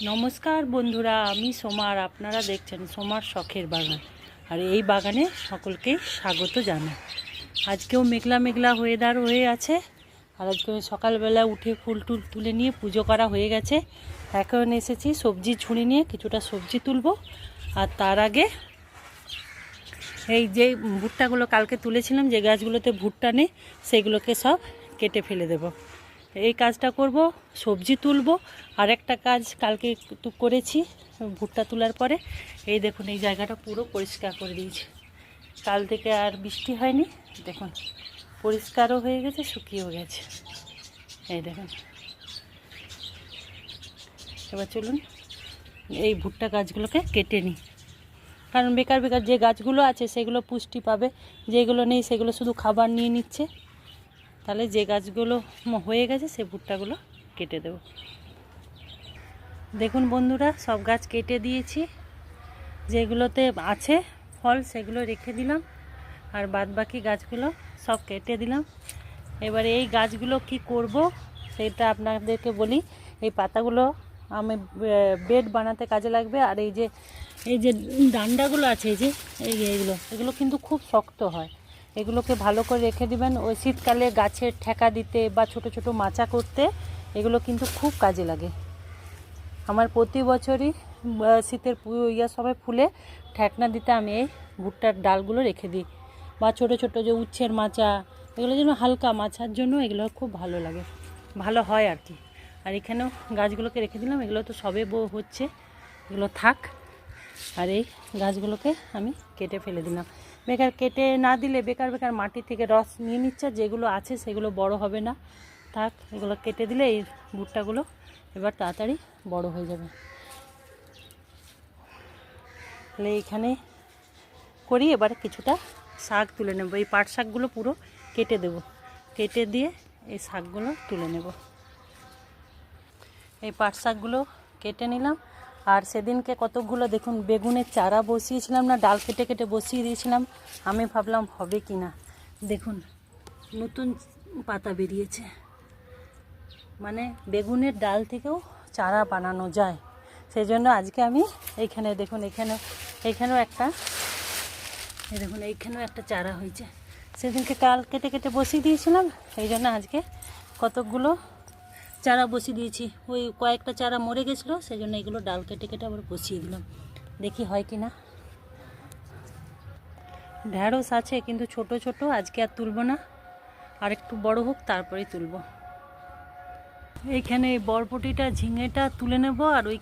নমস্কার বন্ধুরা, আমি সোমার। আপনারা দেখছেন সোমার শখের বাগান। আর এই বাগানে সকলকে স্বাগত জানাই। আজকেও মেঘলা মেঘলা ওয়েদার হয়ে আছে। আর আজকে সকালবেলা উঠে ফুল টুল তুলে নিয়ে পুজো করা হয়ে গেছে। এখন এসেছি সবজি ঝুড়ি নিয়ে কিছুটা সবজি তুলবো। আর তার আগে এই যে ভুট্টাগুলো কালকে তুলেছিলাম, যে গাছগুলোতে ভুট্টা নেই সেগুলোকে সব কেটে ফেলে দেব। এই কাজটা করব, সবজি তুলব। আর একটা কাজ কালকে করেছি ভুট্টা তোলার পরে, এই দেখুন এই জায়গাটা পুরো পরিষ্কার করে দিয়েছি। কাল থেকে আর বৃষ্টি হয়নি, দেখুন পরিষ্কারও হয়ে গেছে, শুকিয়েও গেছে। এই দেখুন। এবার চলুন এই ভুট্টা গাছগুলোকে কেটে নিই, কারণ বেকার বেকার যে গাছগুলো আছে সেগুলো পুষ্টি পাবে, যেগুলো নেই সেগুলো শুধু খাবার নিয়ে নিচ্ছে। তাহলে যে গাছগুলো হয়ে গেছে সে ভুট্টাগুলো কেটে দেব। দেখুন বন্ধুরা, সব গাছ কেটে দিয়েছি। যেগুলোতে আছে ফল সেগুলো রেখে দিলাম, আর বাদ বাকি গাছগুলো সব কেটে দিলাম। এবারে এই গাছগুলো কি করব সেটা আপনাদেরকে বলি। এই পাতাগুলো আমি বেড বানাতে কাজে লাগবে। আর এই যে ডান্ডাগুলো আছে, এগুলো কিন্তু খুব শক্ত হয়। এগুলোকে ভালো করে রেখে দিবেন। ওই শীতকালে গাছের ঠেকা দিতে বা ছোট ছোট মাচা করতে এগুলো কিন্তু খুব কাজে লাগে। আমার প্রতি বছরই শীতের সময় ফুলে ঠেকনা দিতে আমি এই ভুট্টার ডালগুলো রেখে দিই। বা ছোট ছোট যে উচ্ছের মাচা, এগুলো যেন হালকা মাচার জন্য এগুলো খুব ভালো লাগে, ভালো হয় আর কি। আর এখানেও গাছগুলোকে রেখে দিলাম, এগুলো তো সবে হচ্ছে, এগুলো থাক। আর এই গাছগুলোকে আমি কেটে ফেলে দিলাম। বেকার কেটে না দিলে বেকার বেকার মাটি থেকে রস নিয়ে নিচ্ছে, যেগুলো আছে সেগুলো বড় হবে না। থাক, এগুলো কেটে দিলে এই ভুট্টাগুলো এবার তাড়াতাড়ি বড় হয়ে যাবে। তাহলে এইখানে করি। এবার কিছুটা শাক তুলে নেব। এই পাট শাকগুলো পুরো কেটে দেব, কেটে দিয়ে এই শাকগুলো তুলে নেব। এই পাট শাকগুলো কেটে নিলাম। আর সেদিনকে কতকগুলো দেখুন বেগুনের চারা বসিয়েছিলাম না, ডাল কেটে কেটে বসিয়ে দিয়েছিলাম। আমি ভাবলাম হবে কি না, দেখুন নতুন পাতা বেরিয়েছে। মানে বেগুনের ডাল থেকেও চারা বানানো যায়। সেই জন্য আজকে আমি এইখানে দেখুন, এইখানেও একটা, এই দেখুন এইখানেও একটা চারা হয়েছে। সেদিনকে কাল কেটে কেটে বসিয়ে দিয়েছিলাম, এই জন্য আজকে কতকগুলো চারা বসিয়ে দিয়েছি। ওই কয়েকটা চারা মরে গেছিলো, সেই জন্য এগুলো ডাল কেটে কেটে আবার বসিয়ে দিলাম। দেখি হয় কি না। ঢ্যাঁড়স আছে কিন্তু ছোট ছোট, আজকে আর তুলব না, আর একটু বড় হোক তারপরেই তুলব। এইখানে বরবটিটা ঝিঙেটা তুলে নেব। আর ওই